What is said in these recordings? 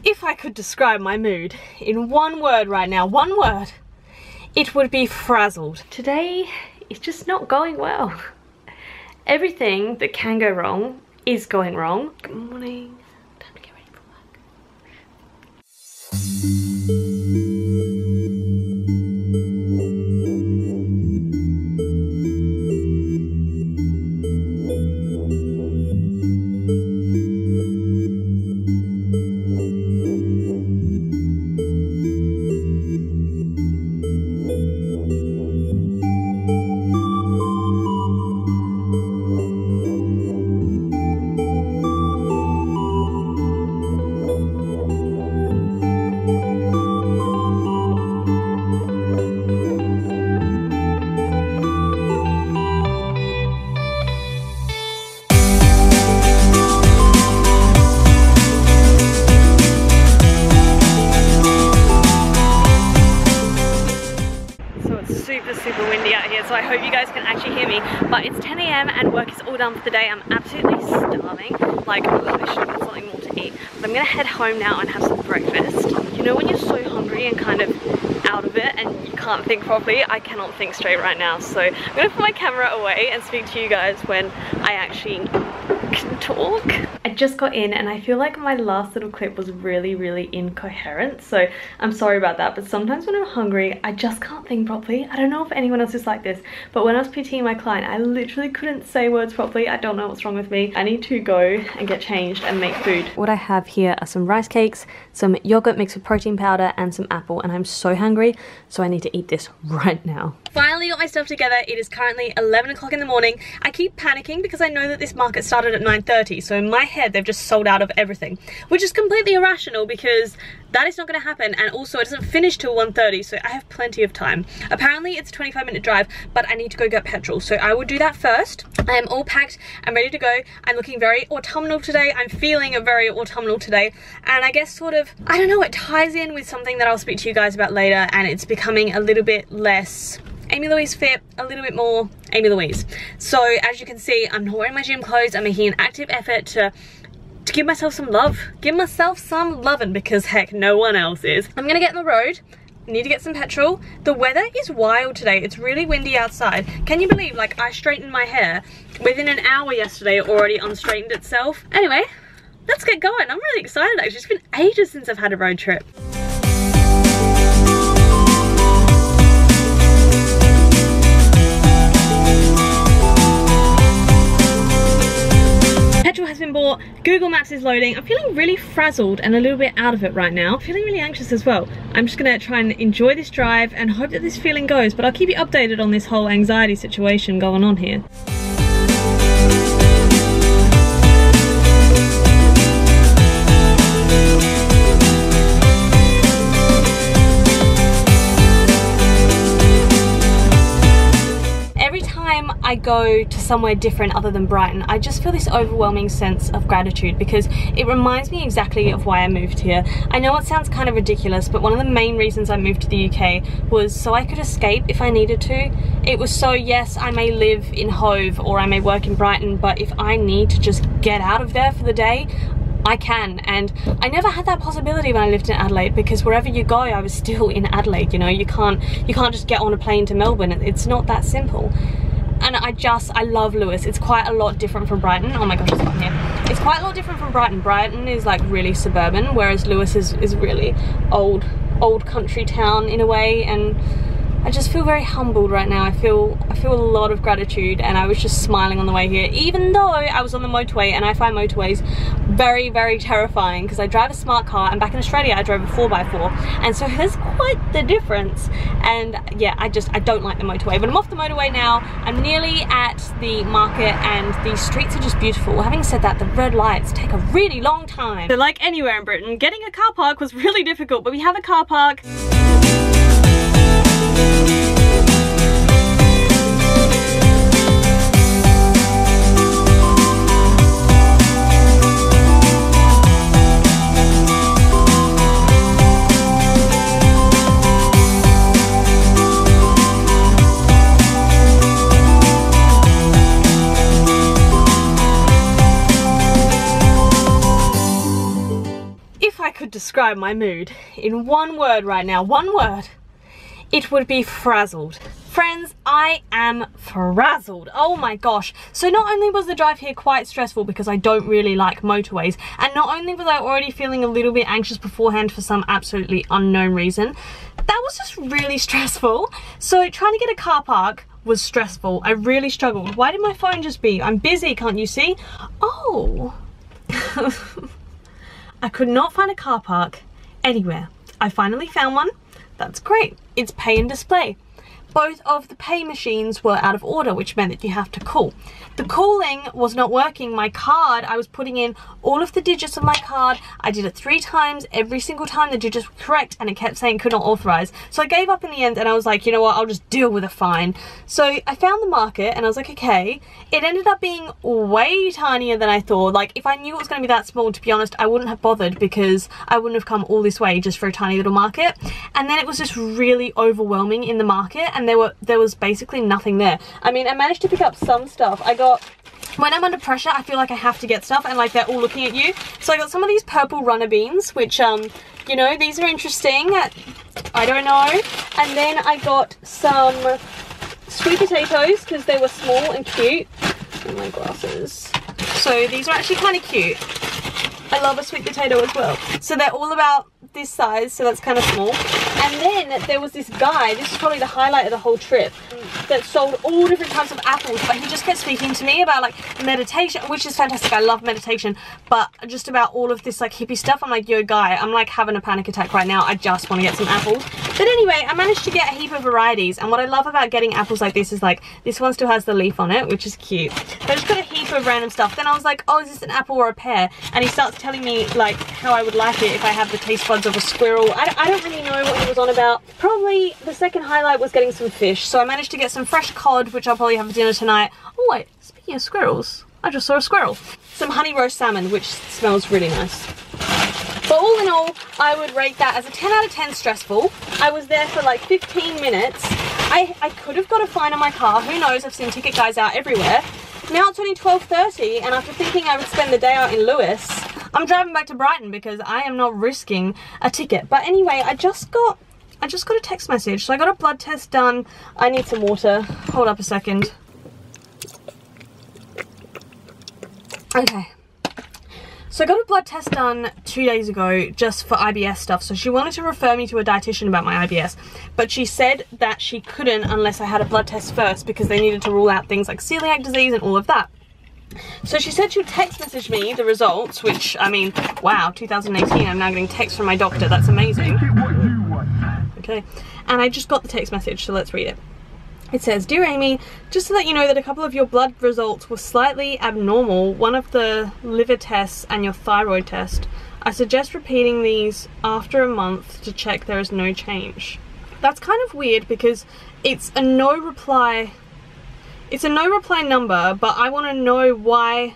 If I could describe my mood in one word right now, one word, it would be frazzled. Today is just not going well. Everything that can go wrong is going wrong. Good morning. Time to get ready for work. Super windy out here, so I hope you guys can actually hear me. But it's 10 AM and work is all done for the day. I'm absolutely starving. Like, oh God, I should have got something more to eat. But I'm gonna head home now and have some breakfast. You know when you're so hungry and kind of out of it and you can't think properly? I cannot think straight right now. So I'm gonna put my camera away and speak to you guys when I actually can talk. I just got in and I feel like my last little clip was really incoherent, so I'm sorry about that. But sometimes when I'm hungry I just can't think properly. I don't know if anyone else is like this, but when I was PTing my client I literally couldn't say words properly. I don't know what's wrong with me. I need to go and get changed and make food. What I have here are some rice cakes, some yogurt mixed with protein powder and some apple, and I'm so hungry, so I need to eat this right now. Finally got my stuff together. It is currently 11 o'clock in the morning. I keep panicking because I know that this market started at 9:30, so in my head they've just sold out of everything, which is completely irrational because that is not going to happen, and also it doesn't finish till 1:30, so I have plenty of time. Apparently it's a 25-minute drive, but I need to go get petrol, so I will do that first. I am all packed, I'm ready to go. I'm looking very autumnal today. I'm feeling very autumnal today, and I guess sort of, I don't know, it ties in with something that I'll speak to you guys about later, and it's becoming a little bit less Amy Louise fit, a little bit more Amy Louise. So as you can see, I'm not wearing my gym clothes. I'm making an active effort to give myself some love. Give myself some loving because heck, no one else is. I'm gonna get in the road. I need to get some petrol. The weather is wild today. It's really windy outside. Can you believe, like, I straightened my hair within an hour yesterday, it already unstraightened itself. Anyway, let's get going. I'm really excited actually. It's been ages since I've had a road trip. Petrol has been bought, Google Maps is loading. I'm feeling really frazzled and a little bit out of it right now. I'm feeling really anxious as well. I'm just gonna try and enjoy this drive and hope that this feeling goes, but I'll keep you updated on this whole anxiety situation going on here. I go to somewhere different other than Brighton, I just feel this overwhelming sense of gratitude because it reminds me exactly of why I moved here. I know it sounds kind of ridiculous, but one of the main reasons I moved to the UK was so I could escape if I needed to. It was so, yes, I may live in Hove or I may work in Brighton, but if I need to just get out of there for the day, I can. And I never had that possibility when I lived in Adelaide, because wherever you go, I was still in Adelaide, you know. You can't just get on a plane to Melbourne. It's not that simple. And I love Lewis. It's quite a lot different from Brighton. Oh my gosh, it's hot here. It's quite a lot different from Brighton. Brighton is like really suburban, whereas Lewis is really old country town in a way, and I just feel very humbled right now. I feel a lot of gratitude, and I was just smiling on the way here, even though I was on the motorway, and I find motorways very terrifying because I drive a smart car, and back in Australia I drove a 4x4, and so there's quite the difference. And yeah, I don't like the motorway, but I'm off the motorway now. I'm nearly at the market and the streets are just beautiful. Having said that, the red lights take a really long time. So like anywhere in Britain, getting a car park was really difficult, but we have a car park. describe my mood in one word right now, one word, it would be frazzled. Friends, I am frazzled. Oh my gosh. So not only was the drive here quite stressful because I don't really like motorways, and not only was I already feeling a little bit anxious beforehand for some absolutely unknown reason, that was just really stressful. So trying to get a car park was stressful. I really struggled. Why did my phone just beep? I'm busy, can't you see? Oh. I could not find a car park anywhere. I finally found one. That's great. It's pay and display. Both of the pay machines were out of order, which meant that you have to call. The calling was not working. My card, I was putting in all of the digits of my card. I did it 3 times. Every single time the digits were correct, and it kept saying could not authorize. So I gave up in the end, and I was like, you know what, I'll just deal with a fine. So I found the market, and I was like, okay. It ended up being way tinier than I thought. Like, if I knew it was going to be that small, to be honest, I wouldn't have bothered, because I wouldn't have come all this way just for a tiny little market. And then it was just really overwhelming in the market, and there was basically nothing there. I mean, I managed to pick up some stuff. When I'm under pressure, I feel like I have to get stuff, and like they're all looking at you. So I got some of these purple runner beans, which, you know, these are interesting. I don't know. And then I got some sweet potatoes because they were small and cute. And my glasses. So these are actually kind of cute. I love a sweet potato as well. So they're all about this size, so that's kind of small. And then there was this guy, this is probably the highlight of the whole trip, that sold all different types of apples, but he just kept speaking to me about like meditation, which is fantastic. I love meditation, but just about all of this like hippie stuff. I'm like, yo guy, I'm like having a panic attack right now. I just want to get some apples. But anyway, I managed to get a heap of varieties, and what I love about getting apples like this is like, this one still has the leaf on it, which is cute. But I just got a heap of random stuff. Then I was like, oh, is this an apple or a pear? And he starts telling me like how I would like it if I have the taste buds of a squirrel. I don't really know what he was on about. Probably the second highlight was getting some fish. So I managed to get some fresh cod, which I'll probably have for dinner tonight. Oh wait, speaking of squirrels, I just saw a squirrel. Some honey roast salmon, which smells really nice. But all in all, I would rate that as a 10 out of 10 stressful. I was there for like 15 minutes. I could have got a fine on my car. Who knows? I've seen ticket guys out everywhere. Now it's only 12:30, and after thinking I would spend the day out in Lewis, I'm driving back to Brighton because I am not risking a ticket. But anyway, I just got a text message. So I got a blood test done. I need some water. Hold up a second. Okay. So I got a blood test done 2 days ago just for IBS stuff. So she wanted to refer me to a dietitian about my IBS, but she said that she couldn't unless I had a blood test first because they needed to rule out things like celiac disease and all of that. So she said she would text message me the results, which, I mean, wow, 2018, I'm now getting texts from my doctor. That's amazing. Okay, and I just got the text message, so let's read it. It says, "Dear Amy, just to let you know that a couple of your blood results were slightly abnormal, one of the liver tests and your thyroid test. I suggest repeating these after a month to check there is no change." That's kind of weird because it's a no reply. It's a no reply number, but I want to know why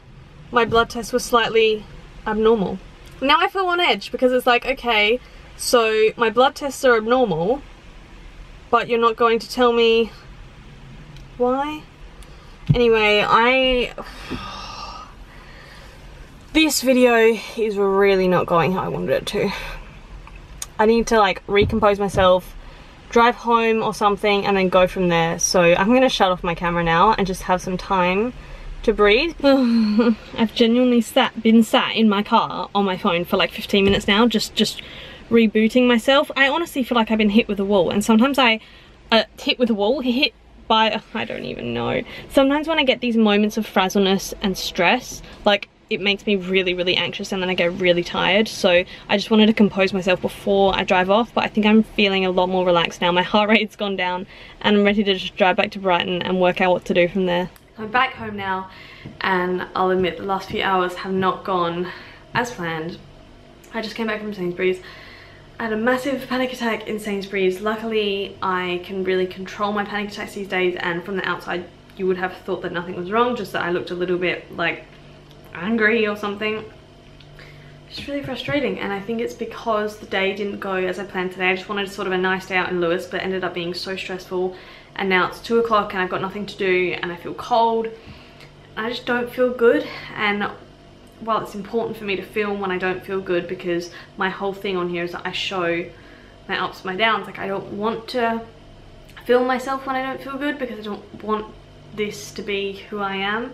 my blood test was slightly abnormal. Now I feel on edge because it's like, okay, so my blood tests are abnormal, but you're not going to tell me why? Anyway, this video is really not going how I wanted it to. I need to like recompose myself, drive home or something, and then go from there. So I'm gonna shut off my camera now and just have some time to breathe. I've genuinely been sat in my car on my phone for like 15 minutes now, just rebooting myself. I honestly feel like I've been hit with a wall, and sometimes I hit by, I don't even know. Sometimes when I get these moments of frazzleness and stress, like it makes me really, really anxious, and then I get really tired. So I just wanted to compose myself before I drive off, but I think I'm feeling a lot more relaxed now. My heart rate's gone down, and I'm ready to just drive back to Brighton and work out what to do from there. I'm back home now, and I'll admit the last few hours have not gone as planned. I just came back from Sainsbury's. I had a massive panic attack in Sainsbury's. Luckily, I can really control my panic attacks these days, and from the outside, you would have thought that nothing was wrong, just that I looked a little bit like angry or something. It's really frustrating, and I think it's because the day didn't go as I planned today. I just wanted sort of a nice day out in Lewis, but it ended up being so stressful, and now it's 2 o'clock and I've got nothing to do, and I feel cold. I just don't feel good, and well, it's important for me to film when I don't feel good, because my whole thing on here is that I show my ups, my downs. Like, I don't want to film myself when I don't feel good, because I don't want this to be who I am.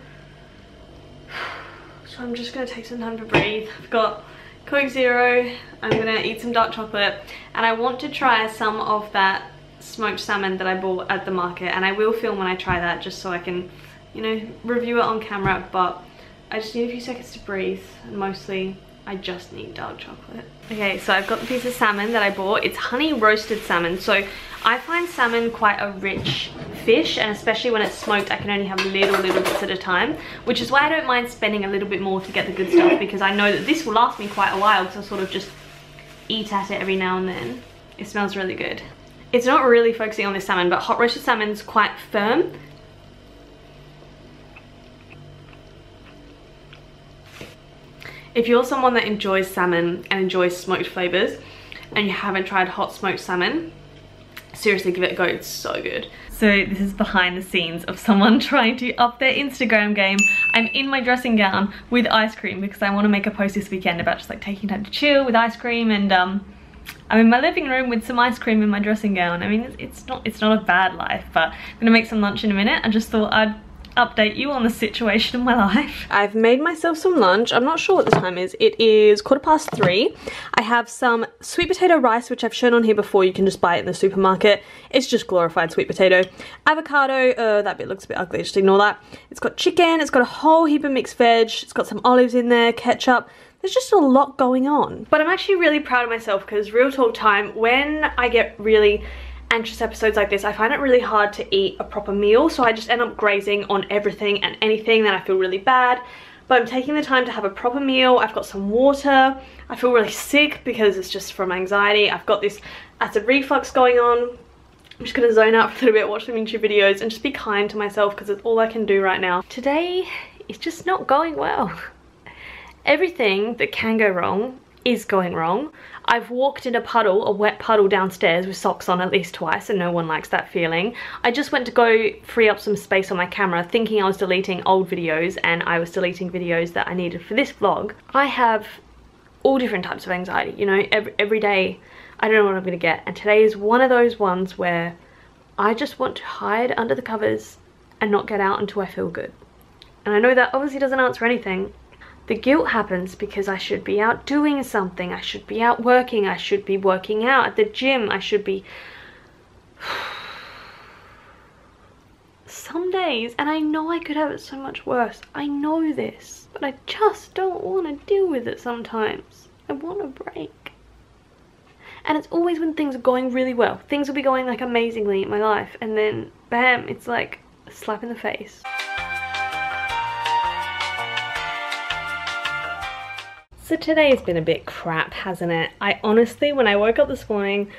So I'm just gonna take some time to breathe. I've got Coke Zero, I'm gonna eat some dark chocolate, and I want to try some of that smoked salmon that I bought at the market, and I will film when I try that, just so I can, you know, review it on camera. But I just need a few seconds to breathe, and mostly I just need dark chocolate. Okay, so I've got the piece of salmon that I bought. It's honey roasted salmon. So I find salmon quite a rich fish, and especially when it's smoked, I can only have little bits at a time, which is why I don't mind spending a little bit more to get the good stuff, because I know that this will last me quite a while, because I'll sort of just eat at it every now and then. It smells really good. It's not really focusing on this salmon, but hot roasted salmon's quite firm. If you're someone that enjoys salmon and enjoys smoked flavors and you haven't tried hot smoked salmon, seriously give it a go, it's so good. So this is behind the scenes of someone trying to up their Instagram game. I'm in my dressing gown with ice cream because I want to make a post this weekend about just like taking time to chill with ice cream, and I'm in my living room with some ice cream in my dressing gown. I mean, it's not a bad life, but I'm gonna make some lunch in a minute. I just thought I'd update you on the situation of my life. I've made myself some lunch. I'm not sure what the time is. It is 3:15. I have some sweet potato rice, which I've shown on here before. You can just buy it in the supermarket. It's just glorified sweet potato. Avocado, that bit looks a bit ugly, just ignore that. It's got chicken, it's got a whole heap of mixed veg, it's got some olives in there, ketchup. There's just a lot going on. But I'm actually really proud of myself, because real talk time, when I get really anxious episodes like this, I find it really hard to eat a proper meal, so I just end up grazing on everything and anything, then I feel really bad. But I'm taking the time to have a proper meal. I've got some water. I feel really sick because it's just from anxiety. I've got this acid reflux going on. I'm just gonna zone out for a little bit, watch some YouTube videos, and just be kind to myself, because it's all I can do right now. Today is just not going well. Everything that can go wrong is going wrong. I've walked in a puddle, a wet puddle downstairs with socks on at least twice, and no one likes that feeling. I just went to go free up some space on my camera thinking I was deleting old videos, and I was deleting videos that I needed for this vlog. I have all different types of anxiety, you know, every day I don't know what I'm gonna get, and today is one of those ones where I just want to hide under the covers and not get out until I feel good. And I know that obviously doesn't answer anything. The guilt happens because I should be out doing something, I should be out working, I should be working out at the gym, I should be... Some days, and I know I could have it so much worse, I know this, but I just don't want to deal with it sometimes. I want a break. And it's always when things are going really well. Things will be going like amazingly in my life, and then bam, it's like a slap in the face. So today has been a bit crap, hasn't it? I honestly, when I woke up this morning,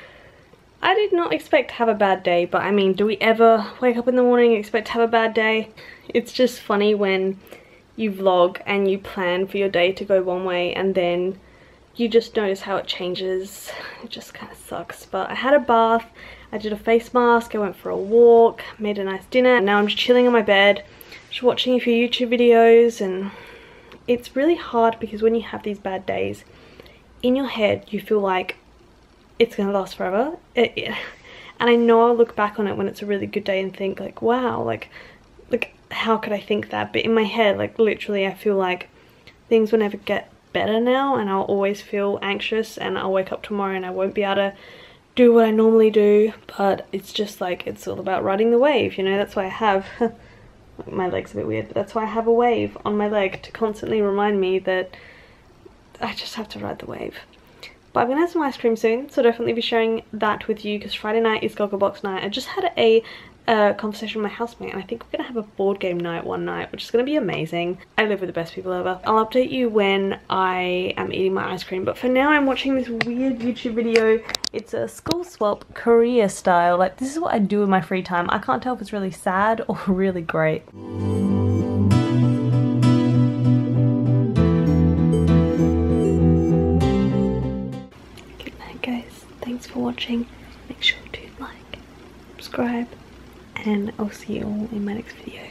I did not expect to have a bad day, but I mean, do we ever wake up in the morning and expect to have a bad day? It's just funny when you vlog and you plan for your day to go one way, and then you just notice how it changes. It just kind of sucks. But I had a bath, I did a face mask, I went for a walk, made a nice dinner, and now I'm just chilling on my bed, just watching a few YouTube videos. And it's really hard because when you have these bad days, in your head you feel like it's gonna last forever. And I know I'll look back on it when it's a really good day and think like, wow, like how could I think that? But in my head, like literally I feel like things will never get better now, and I'll always feel anxious, and I'll wake up tomorrow and I won't be able to do what I normally do. But it's just like, it's all about riding the wave, you know. That's why I have my leg's a bit weird, but that's why I have a wave on my leg to constantly remind me that I just have to ride the wave. But I'm gonna have some ice cream soon, so definitely be sharing that with you, because Friday night is Gogglebox night. I just had a conversation with my housemate, and I think we're gonna have a board game night one night, which is gonna be amazing. I live with the best people ever. I'll update you when I am eating my ice cream, but for now I'm watching this weird YouTube video. It's a school swap Korea style. Like, this is what I do in my free time. I can't tell if it's really sad or really great. Good night guys, thanks for watching. Make sure to like, subscribe, and I'll see you all in my next video.